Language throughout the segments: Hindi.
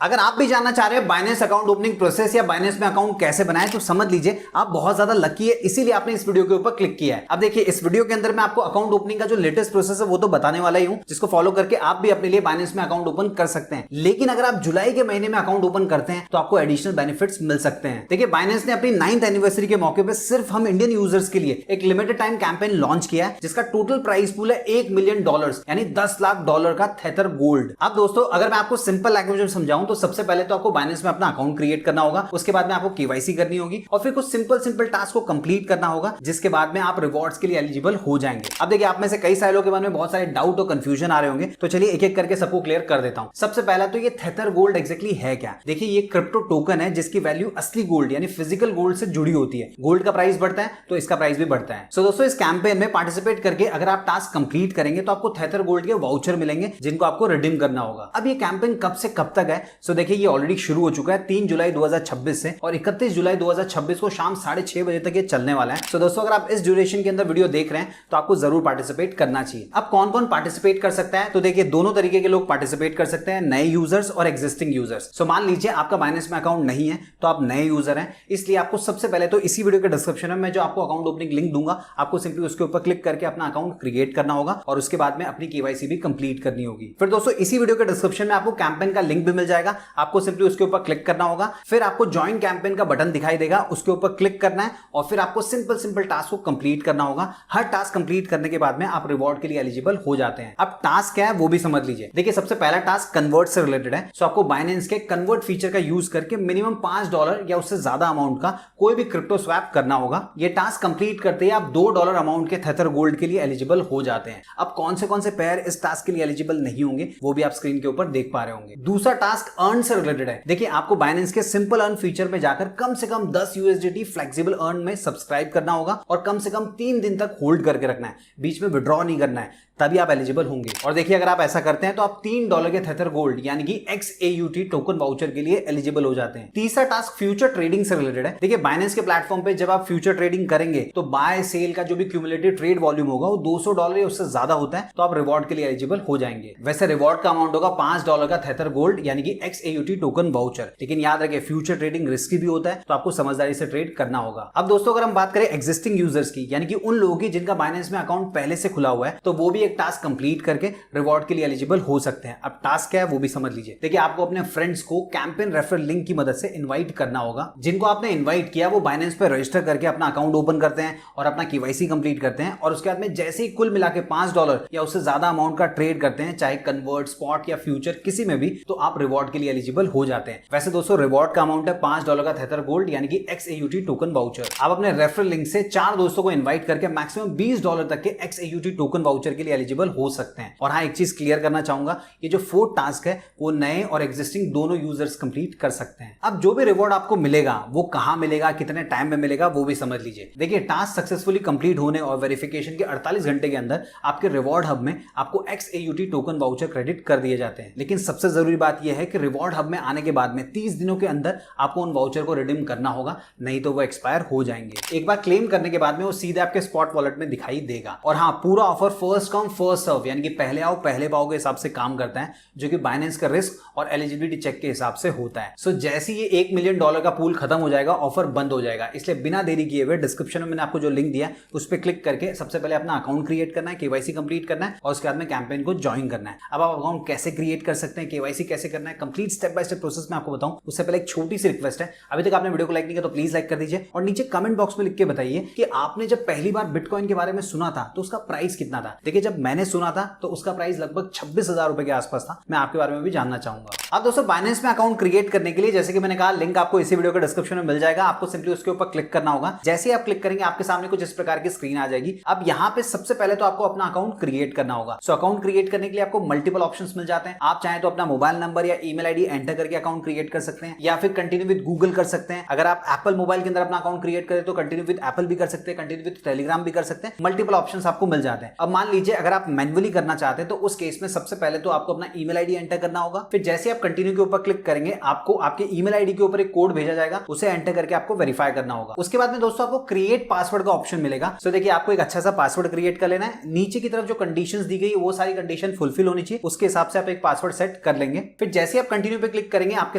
अगर आप भी जानना चाह रहे हैं बाइनेंस अकाउंट ओपनिंग प्रोसेस या बाइनेंस में अकाउंट कैसे बनाएं तो समझ लीजिए आप बहुत ज्यादा लकी है, इसीलिए आपने इस वीडियो के ऊपर क्लिक किया है। अब देखिए इस वीडियो के अंदर मैं आपको अकाउंट ओपनिंग का जो लेटेस्ट प्रोसेस है वो तो बताने वाला ही हूं, जिसको फॉलो करके आप भी अपने लिए बाइनेंस में अकाउंट ओपन कर सकते हैं। लेकिन अगर आप जुलाई के महीने में अकाउंट ओपन करते हैं तो आपको एडिशनल बेनिफिट्स मिल सकते हैं। देखिए बाइनेंस ने अपनी 9th एनिवर्सरी के मौके पर सिर्फ हम इंडियन यूजर्स के लिए एक लिमिटेड टाइम कैंपेन लॉन्च किया है, जिसका टोटल प्राइस पूल है $1 मिलियन यानी $10 लाख का थेथर गोल्ड। अब दोस्तों अगर मैं आपको सिंपल लैंग्वेज में समझाऊं तो सबसे पहले तो आपको बाइनेंस में अपना अकाउंट क्रिएट करना होगा, उसके बाद में आपको केवाईसी करनी होगी और फिर कुछ सिंपल टास्क को कंप्लीट करना होगा, जिसके बाद में आप रिवॉर्ड्स के लिए एलिजिबल हो जाएंगे। अब देखिए आप में से कई सालों के बारे में बहुत सारे डाउट और कंफ्यूजन आ रहे होंगे, तो चलिए एक एक करके सबको क्लियर कर देता हूं। सबसे पहला तो ये थेथर गोल्ड एक्जेक्टली है क्या। देखिए ये क्रिप्टो टोकन है जिसकी वैल्यू असली गोल्ड यानी फिजिकल गोल्ड से जुड़ी होती है। गोल्ड का प्राइस बढ़ता है तो इसका प्राइस भी बढ़ता है। सो दोस्तों इस कैंपेन में पार्टिसिपेट करके अगर आप टास्क कंप्लीट करेंगे तो आपको थेथर गोल्ड के वाउचर मिलेंगे, जिनको आपको रिडीम करना होगा। अब ये कैंपेन कब से कब तक है, सो देखिए ये ऑलरेडी शुरू हो चुका है 3 जुलाई 2026 से और 31 जुलाई 2026 को शाम 6:30 बजे तक ये चलने वाला है। सो दोस्तों अगर आप इस ड्यूरेशन के अंदर वीडियो देख रहे हैं तो आपको जरूर पार्टिसिपेट करना चाहिए। अब कौन कौन पार्टिसिपेट कर सकता है, तो देखिए दोनों तरीके के लोग पार्टिसिपेट कर सकते हैं, नए यूजर्स और एग्जिस्टिंग यूजर्स। सो मान लीजिए आपका बाइनेंस में अकाउंट नहीं है तो आप नए यूजर हैं, इसलिए आपको सबसे पहले तो इसी वीडियो के डिस्क्रिप्शन में मैं जो आपको अकाउंट ओपनिंग लिंक दूंगा, आपको सिंपली उसके ऊपर क्लिक करके अपना अकाउंट क्रिएट करना होगा और उसके बाद में अपनी केवाईसी भी कंप्लीट करनी होगी। फिर दोस्तों इसी वीडियो के डिस्क्रिप्शन में आपको कैंपेन का लिंक भी मिल जाएगा, आपको सिंपली उसके ऊपर क्लिक करना होगा, फिर आपको ज्वाइन कैंपेन का बटन दिखाई देगा, उसके ऊपर क्लिक करना है और फिर आपको सिंपल टास्क को कंप्लीट करना होगा। हर टास्क कंप्लीट करने के बाद में आप रिवॉर्ड के लिए एलिजिबल हो जाते हैं। अब टास्क क्या है वो भी समझ लीजिए। देखिए सबसे पहला टास्क कन्वर्ट से रिलेटेड है। सो आपको बाइनेंस के कन्वर्ट फीचर का यूज करके मिनिमम $5 या उससे ज्यादा अमाउंट का कोई भी क्रिप्टो स्वैप करना होगा। ये टास्क कंप्लीट करते ही आप $2 अमाउंट के थेथर गोल्ड के लिए एलिजिबल हो जाते हैं। अब कौन से पेयर इस टास्क के लिए एलिजिबल नहीं होंगे वो भी आप स्क्रीन के ऊपर देख पा रहे होंगे। दूसरा टास्क अर्न से रिलेटेड है। देखिए आपको बाइनेंस के सिंपल अर्न फीचर में जाकर कम से कम 10 USDT फ्लेक्सिबल अर्न में सब्सक्राइब करना होगा और कम से कम 3 दिन तक होल्ड करके रखना है, बीच में विड्रॉ नहीं करना है, तभी आप एलिजिबल होंगे। और देखिए अगर आप ऐसा करते हैं तो आप $3 के थेथर गोल्ड यानी कि XAUT टोकन वाउचर के लिए एलिजिबल हो जाते हैं। तीसरा टास्क फ्यूचर ट्रेडिंग से रिलेटेड है। देखिए बाइनेंस के प्लेटफॉर्म पे जब आप फ्यूचर ट्रेडिंग करेंगे तो बाय सेल का जो भी क्यूमुलेटिव ट्रेड वॉल्यूम होगा वो $200 या उससे ज्यादा होता है, तो आप रिवॉर्ड के लिए एलिजिबल हो जाएंगे। वैसे रिवॉर्ड का अमाउंट होगा $5 का थेथर गोल्ड यानी कि XAUT टोकन वाउचर, लेकिन याद रखिए फ्यूचर ट्रेडिंग रिस्की भी होता है, तो आपको समझदारी से ट्रेड करना होगा। अब दोस्तों अगर हम बात करें एग्जिस्टिंग यूजर्स की यानी कि उन लोगों की जिनका बाइनेंस में अकाउंट पहले से खुला हुआ है, तो वो भी एक टास्क कंप्लीट करके रिवॉर्ड के लिए एलिजिबल हो सकते हैं। अब टास्क क्या है वो भी समझ लीजिए। देखिए आपको अपने फ्रेंड्स को कैंपेन रेफरल लिंक की मदद से इनवाइट करना होगा। जिनको आपने इनवाइट किया वो बाइनेंस पे रजिस्टर करके अपना अकाउंट ओपन करते हैं और अपना केवाईसी कंप्लीट करते हैं और उसके बाद में जैसे ही कुल मिला के $5 या उससे ज्यादा अमाउंट का ट्रेड करते हैं, चाहे कन्वर्ट, स्पॉट या फ्यूचर किसी में भी, तो आप रिवॉर्ड के लिए एलिजिबल हो जाते हैं। वैसे दोस्तों रिवॉर्ड का अमाउंट है $5 का थेथर गोल्ड यानी कि XAUT टोकन वाउचर। आप अपने रेफरल लिंक से 4 दोस्तों को इनवाइट करके मैक्सिमम $20 तक के XAUT टोकन वाउचर के लिए एलिजिबल हो सकते हैं। और हाँ एक चीज क्लियर करना चाहूंगा, ये जो 4 टास्क है वो नए और एग्जिस्टिंग दोनों यूजर्स कंप्लीट कर सकते हैं। अब जो भी रिवॉर्ड आपको मिलेगा वो कहां मिलेगा, कितने टाइम में मिलेगा वो भी समझ लीजिए। देखिए टास्क सक्सेसफुली कंप्लीट होने और वेरिफिकेशन के 48 घंटे के अंदर आपके रिवॉर्ड हब में आपको XAUT टोकन वाउचर क्रेडिट कर दिए जाते हैं। लेकिन सबसे जरूरी बात यह है कि रिवॉर्ड हब में आने के बाद में 30 दिनों के अंदर आपको उन वाउचर को रिडीम करना होगा, नहीं तो वो एक्सपायर हो जाएंगे। एक बार क्लेम करने के बाद में वो सीधे आपके स्पॉट वॉलेट में दिखाई देगा। और हाँ पूरा offer first come first serve यानी कि पहले आओ पहले पाओ के हिसाब से काम करता है, जो कि बाइनेंस का रिस्क और एलिजिबिलिटी चेक के हिसाब से होता है। सो जैसे ही ये $1 मिलियन का पूल खत्म हो जाएगा ऑफर बंद हो जाएगा, इसलिए बिना देरी किए हुए डिस्क्रिप्शन में मैंने आपको जो लिंक दिया उस पर क्लिक करके सबसे पहले अपना अकाउंट क्रिएट करना है, केवाईसी कंप्लीट करना है और उसके बाद में कैंपेन को ज्वाइन करना है। अब आप अकाउंट कैसे क्रिएट कर सकते हैं, केवाईसी कैसे करना है, complete step by step process में आपको बताऊं उससे पहले एक छोटी सी रिक्वेस्ट है, अभी तक आपने वीडियो को लाइक नहीं किया तो प्लीज लाइक कर दीजिए और नीचे कमेंट बॉक्स में लिख के बताइए कि आपने जब पहली बार बिटकॉइन के बारे में सुना था तो उसका प्राइस कितना था। देखिए जब मैंने सुना था तो उसका प्राइस लगभग 26,000 रुपए के आसपास था। मैं आपके बारे में भी जानना चाहूंगा। अब दोस्तों बाइनेंस में अकाउंट क्रिएट करने के लिए जैसे कि मैंने कहा लिंक आपको इसी वीडियो के डिस्क्रिप्शन में मिल जाएगा, आपको सिंपली उसके ऊपर क्लिक करना होगा। जैसे ही आप क्लिक करेंगे आपके सामने कुछ इस प्रकार की स्क्रीन आ जाएगी। अब यहाँ पे सबसे पहले तो आपको अपना अकाउंट क्रिएट करना होगा। सो अकाउंट क्रिएट करने के लिए आपको मल्टीपल ऑप्शंस मिल जाते हैं। आप चाहें तो अपना मोबाइल नंबर या ईमेल आईडी एंटर करके अकाउंट क्रिएट कर सकते हैं या फिर कंटिन्यू विद गूगल कर सकते हैं। अगर आप एप्पल मोबाइल के अंदर अपना अकाउंट क्रिएट करें तो कंटिन्यू विद एप्पल भी कर सकते हैं, कंटिन्यू विद टेलीग्राम भी कर सकते हैं। मल्टीपल ऑप्शंस आपको मिल जाते हैं। अब मान लीजिए अगर आप मैन्युअली करना चाहते हैं तो उस केस में सबसे पहले तो आपको अपना ईमेल आईडी एंटर करना होगा। फिर जैसे आप आप कंटिन्यू के ऊपर क्लिक करेंगे आपको आपके ईमेल आईडी के ऊपर एक कोड भेजा जाएगा, उसे एंटर करके आपको वेरीफाई करना होगा। उसके बाद में दोस्तों आपको क्रिएट पासवर्ड का ऑप्शन मिलेगा। सो देखिए आपको एक अच्छा सा पासवर्ड क्रिएट कर लेना है। नीचे की तरफ जो कंडीशंस दी गई वो सारी कंडीशन फुलफिल होनी चाहिए, उसके हिसाब से आप एक पासवर्ड सेट कर लेंगे। फिर जैसे आप कंटिन्यू पे क्लिक करेंगे आपके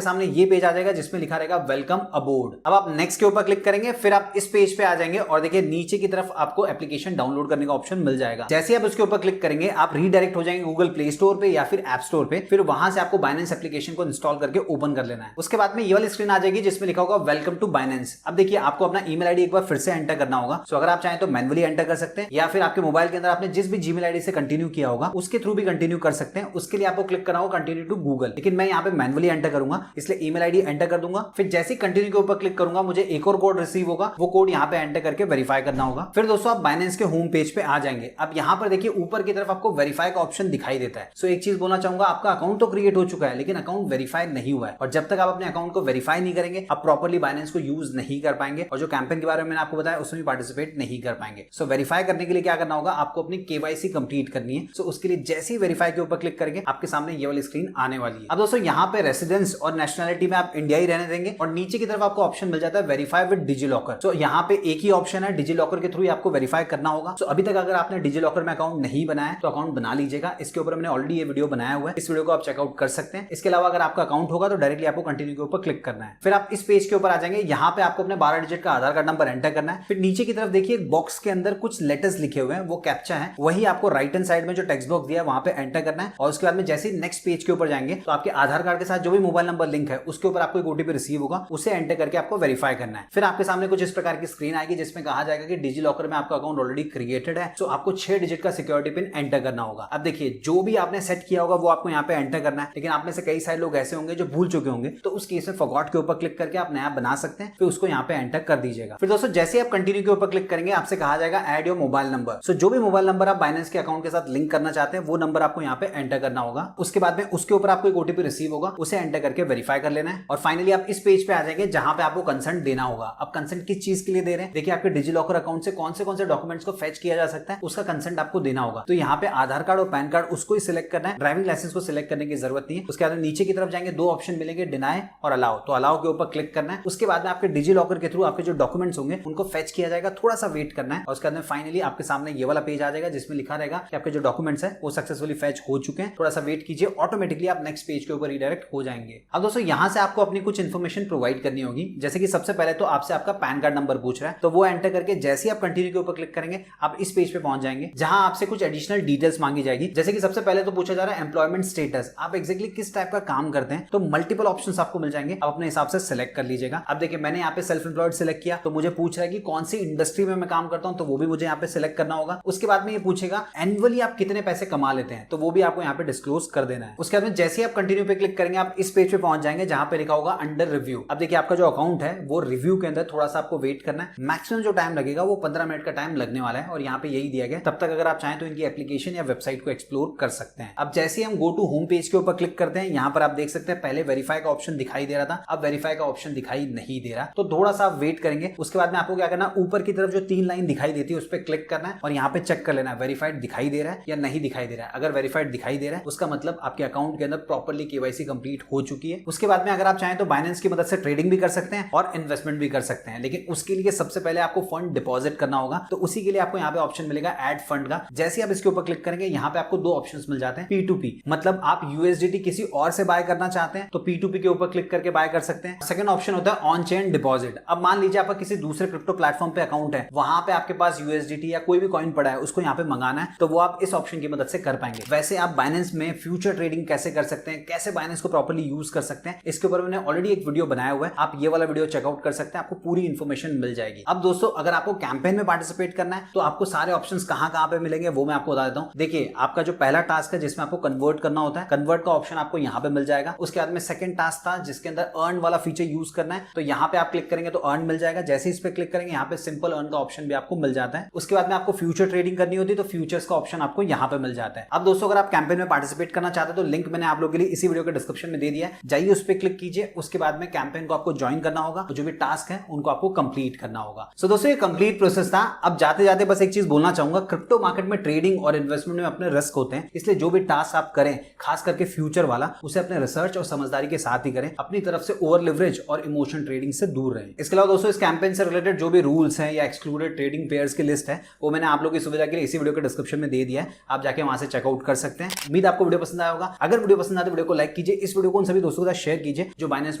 सामने ये पेज आ जाएगा जिसमें लिखा रहेगा वेलकम अबोर्ड। अब आप नेक्स्ट के ऊपर क्लिक करेंगे, फिर आप इस पेज पे आ जाएंगे और देखिए नीचे की तरफ आपको एप्लीकेशन डाउनलोड करने का ऑप्शन मिल जाएगा। जैसे आप उसके ऊपर क्लिक करेंगे आप रीडायरेक्ट हो जाएंगे गूगल प्ले स्टोर पे या फिर ऐप स्टोर पे। फिर वहां से आपको बाइनेंस एप्लीकेशन को इंस्टॉल करके ओपन कर लेना है। उसके बाद में ये वाली स्क्रीन आ जाएगी जिसमें लिखा होगा वेलकम टू बाइनेंस। अब देखिए आपको अपना ईमेल आईडी एक बार फिर से एंटर करना होगा। सो अगर आप चाहें तो मैन्युअली एंटर कर सकते हैं या फिर आपके मोबाइल के अंदर आपने जिस भी जीमेल आईडी से कंटिन्यू किया होगा उसके थ्रू भी कंटिन्यू कर सकते हैं। उसके लिए आपको क्लिक करना होगा कंटिन्यू टू गूगल, लेकिन मैं यहाँ पे मैन्युअली एंटर करूंगा इसलिए ईमेल आईडी एंटर कर दूंगा। फिर जैसे ही कंटिन्यू के ऊपर क्लिक करूंगा मुझे एक और कोड रिसीव होगा, वो कोड यहाँ पे एंटर करके वेरीफाई करना होगा। फिर दोस्तों आप बाइनेंस के होम पेज पे आ जाएंगे। अब यहाँ पर देखिए ऊपर की तरफ आपको वेरीफाई का ऑप्शन दिखाई देता है। सो एक चीज बोलना चाहूंगा, आपका अकाउंट तो क्रिएट हो चुका है लेकिन अकाउंट वेरीफाई नहीं हुआ है, और जब तक आप अपने अकाउंट को वेरीफाई नहीं करेंगे आप प्रॉपर्ली बाइनेंस को यूज नहीं कर पाएंगे और जो कैंपेन के बारे में मैंने आपको बताया उसमें पार्टिसिपेट नहीं कर पाएंगे। सो वेरीफाई करने के लिए क्या करना होगा, आपको अपनी केवाईसी कंप्लीट करनी है। सो उसके लिए जैसे ही वेरीफाई के ऊपर क्लिक करेंगे आपके सामने ये वाली स्क्रीन आने वाली है। अब दोस्तों यहाँ पे रेसिडेंस और नेशनलिटी में आप इंडिया ही रहने देंगे और नीचे की तरफ आपको ऑप्शन मिल जाता है वेरीफाई विद डिजिलॉकर। सो यहाँ पे एक ही ऑप्शन है, डिजिलॉकर के थ्रू आपको वेरीफाई करना होगा। सो अभी तक अगर आपने डिजिलॉकर में अकाउंट नहीं बनाया तो अकाउंट बना लीजिएगा। इसके ऊपर मैंने ऑलरेडी ये वीडियो बनाया हुआ है, इस वीडियो को आप चेकआउट कर सकते हैं। इसके अलावा अगर आपका अकाउंट होगा तो डायरेक्टली आपको कंटिन्यू के ऊपर क्लिक करना है। फिर आप इस पेज के ऊपर आ जाएंगे, यहाँ पे आपको अपने 12 डिजिट का आधार कार्ड नंबर एंटर करना है। फिर नीचे की तरफ देखिए बॉक्स के अंदर कुछ लेटर्स लिखे हुए हैं, वो कैप्चा है, वही आपको राइट हैंड साइड में जो टेक्स्ट बॉक्स दिया है वहां पे एंटर करना है। और उसके बाद में जैसे ही नेक्स्ट पेज के ऊपर जाएंगे तो आपके आधार कार्ड के साथ जो भी मोबाइल नंबर लिंक है उसके ऊपर आपको एक ओटीपी रिसीव होगा, उसे एंटर करके आपको वेरीफाई करना है। फिर आपके सामने कुछ इस प्रकार की स्क्रीन आएगी जिसमें कहा जाएगा कि डिजिलॉकर में आपका अकाउंट ऑलरेडी क्रिएटेड है, सो आपको 6 डिजिट का सिक्योरिटी पिन एंटर करना होगा। अब देखिए जो भी आपने सेट किया होगा वो आपको यहाँ पे एंटर करना है, लेकिन आप में से कई सारे लोग ऐसे होंगे जो भूल चुके होंगे, तो उस केस में फॉरगॉट के ऊपर क्लिक करके आप नया बना सकते हैं। फिर उसको यहाँ पे एंटर कर दीजिएगा। फिर दोस्तों जैसे आप कंटिन्यू के ऊपर क्लिक करेंगे आपसे कहा जाएगा ऐड योर मोबाइल नंबर। सो जो भी मोबाइल नंबर आप बाइनेंस के अकाउंट के साथ लिंक करना चाहते हैं वो नंबर आपको यहाँ पे एंटर करना होगा। उसके बाद में उसके ऊपर आपको एक ओटीपी रिसीव होगा, उसे एंटर करके वेरीफाई कर लेना है। और फाइनली आप इस पेज पे आ जाएंगे जहां पे आपको कंसेंट देना होगा। अब कंसेंट किस चीज के लिए दे रहे हैं, देखिए आपके डिजिलॉकर अकाउंट से कौन से डॉक्यूमेंट्स को फेच किया जा सकता है उसका कंसेंट आपको देना होगा। तो यहाँ पे आधार कार्ड और पैन कार्ड उसको ही सिलेक्ट करना है, ड्राइविंग लाइसेंस को सिलेक्ट करने की जरूरत नहीं है। उसके बाद नीचे की तरफ जाएंगे, 2 ऑप्शन मिलेंगे, डिनाई और अलाउ। तो अलाउ के ऊपर क्लिक करना है। उसके बाद में आपके डिजिलॉकर के थ्रू आपके जो डॉक्यूमेंट्स होंगे उनको फेच किया जाएगा, थोड़ा सा वेट करना है। और उसके बाद फाइनली आपके सामने ये वाला पेज आ जाएगा जिसमें लिखा रहेगा कि आपके जो डॉक्यूमेंट्स है वो सक्सेसफुली फेच हो चुके हैं। थोड़ा सा वेट कीजिए, ऑटोमेटिकली आप नेक्स्ट पेज के ऊपर रिडायरेक्ट हो जाएंगे। अब दोस्तों यहाँ से आपको अपनी कुछ इन्फॉर्मेशन प्रोवाइड करनी होगी, जैसे कि सबसे पहले तो आपसे आपका पैन कार्ड नंबर पूछ रहा है, तो वो एंटर करके जैसे ही आप कंटिन्यू के ऊपर क्लिक करेंगे आप इस पेज पे पहुंच जाएंगे जहां आपसे कुछ एडिशनल डिटेल्स मांगी जाएगी। जैसे कि सबसे पहले तो पूछा जा रहा है एम्प्लॉयमेंट स्टेटस, आप एक्जेक्टली किस टाइप का काम करते हैं, तो मल्टीपल ऑप्शंस आपको मिल जाएंगे, आप अपने हिसाब से सिलेक्ट कर लीजिएगा। अब देखिए मैंने यहाँ पे सेल्फ एम्प्लॉयड सिलेक्ट किया तो मुझे पूछ रहा है कि कौन सी इंडस्ट्री में मैं काम करता हूं, तो वो भी मुझे यहाँ पे सिलेक्ट करना होगा। उसके बाद में ये पूछेगा एनुअली आप कितने पैसे कमा लेते हैं, तो वो भी आपको यहाँ पे डिस्क्लोज कर देना है। उसके बाद में जैसे ही आप कंटिन्यू पे क्लिक करेंगे आप इस पेज पे पहुंच जाएंगे जहां पे लिखा होगा अंडर रिव्यू। अब देखिए आपका जो अकाउंट है वो रिव्यू के अंदर थोड़ा सा आपको वेट करना है, मैक्सिमम जो टाइम लगेगा वो 15 मिनट का टाइम लगने वाला है और यहाँ पे यही दिया गया। तब तक अगर आप चाहें तो इनकी एप्लीकेशन या वेबसाइट को एक्सप्लोर कर सकते हैं। अब जैसे हम गो टू होम पेज के ऊपर क्लिक करते हैं, यहाँ पर आप देख सकते हैं पहले वेरीफाई का ऑप्शन दिखाई दे रहा था, अब वेरीफाई का ऑप्शन दिखाई नहीं दे रहा, तो थोड़ा सा वेट करेंगे। उसके बाद में आपको क्या करना, ऊपर की तरफ जो 3 लाइन दिखाई देती है उस पर क्लिक करना है और यहाँ पे चेक कर लेना है वेरीफाइड दिखाई दे रहा है या नहीं दिखाई दे रहा है। अगर वेरीफाइड दिखाई दे रहा है उसका मतलब आपके अकाउंट के अंदर प्रॉपर्ली केवाईसी कंप्लीट हो चुकी है। उसके बाद में अगर आप चाहें तो बाइनेंस की मदद से ट्रेडिंग भी कर सकते हैं और इन्वेस्टमेंट भी कर सकते हैं, लेकिन उसके लिए सबसे पहले आपको फंड डिपॉजिट करना होगा। तो उसी के लिए आपको यहाँ पे ऑप्शन मिलेगा ऐड फंड का। जैसे आप इसके ऊपर क्लिक करेंगे यहाँ पे आपको 2 ऑप्शंस मिल जाते हैं, P2P, मतलब आप यूएसडीटी किसी और से बाय करना चाहते हैं तो P2P के ऊपर क्लिक करके बाय कर सकते हैं। सेकंड ऑप्शन होता है ऑन चेन डिपॉजिट। अब मान लीजिए आपका किसी दूसरे क्रिप्टो प्लेटफॉर्म पे अकाउंट है, वहां पे आपके पास यूएसडीटी या कोई भी कॉइन पड़ा है, उसको यहाँ पे मंगाना है, तो वो आप इस ऑप्शन की मदद से कर पाएंगे। वैसे आप बाइनेंस में फ्यूचर ट्रेडिंग कैसे कर सकते हैं, कैसे बाइनेंस को प्रॉपर्ली यूज कर सकते हैं, इसके ऊपर मैंने ऑलरेडी एक वीडियो बनाया हुआ है, आप ये वाला वीडियो चेकआउट कर सकते हैं, आपको पूरी इन्फॉर्मेशन मिल जाएगी। अब दोस्तों अगर आपको कैंपेन में पार्टिसिपेट करना है तो आपको सारे ऑप्शंस कहां पे मिलेंगे वो मैं आपको बता देता हूं। देखिए आपका जो पहला टास्क है जिसमें आपको कन्वर्ट करना होता है, कन्वर्ट का ऑप्शन आपको यहाँ पे मिल जाएगा। उसके बाद में सेकंड टास्क था जिसके अंदर अर्न वाला फीचर यूज करना है, तो यहाँ पे आप क्लिक करेंगे तो अर्न मिल जाएगा। जैसे इस पे क्लिक करेंगे यहाँ पे सिंपल अर्न का ऑप्शन भी आपको मिल जाता है। उसके बाद में आपको फ्यूचर ट्रेडिंग करनी होती है तो फ्यूचर्स का ऑप्शन आपको यहाँ पे मिल जाता है। अब दोस्तों अगर आप कैंपेन में पार्टिसिपेट करना चाहते हैं तो लिंक मैंने आप लोगों के लिए इसी वीडियो के डिस्क्रिप्शन में दे दिया है, जाइए उस पर क्लिक कीजिए। उसके बाद में कैंपेन को आपको ज्वाइन करना होगा, जो भी टास्क है उनको आपको कंप्लीट करना होगा। सो दोस्तों ये कंप्लीट प्रोसेस था। अब जाते जाते बस एक चीज बोलना चाहूंगा, क्रिप्टो मार्केट में ट्रेडिंग और इन्वेस्टमेंट में अपने रिस्क होते हैं, इसलिए जो भी टास्क आप करें खास करके फ्यूचर वाला उसे अपने रिसर्च और समझदारी के साथ ही करें, अपनी तरफ से ओवर लिवरेज और इमोशन ट्रेडिंग से दूर रहें। इसके अलावा दोस्तों इस कैंपेन से रिलेटेड जो भी रूल्स हैं या एक्सक्लूडेड ट्रेडिंग पेयर्स की लिस्ट है वो मैंने आप लोगों की सुविधा के लिए इसी वीडियो के डिस्क्रिप्शन में दे दिया है, आप जाके वहां से चेकआउट कर सकते हैं। उम्मीद आपको वीडियो पसंद आया होगा। अगर वीडियो पसंद आए तो वीडियो को लाइक कीजिए, इस वीडियो को उन सभी दोस्तों के साथ शेयर कीजिए जो बाइनेंस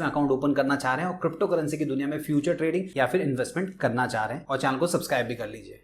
में अकाउंट ओपन करना चाह रहे हैं और क्रिप्टो करेंसी की दुनिया में फ्यूचर ट्रेडिंग या फिर इन्वेस्टमेंट करना चाह रहे हैं, और चैनल को सब्सक्राइब भी कर लीजिए।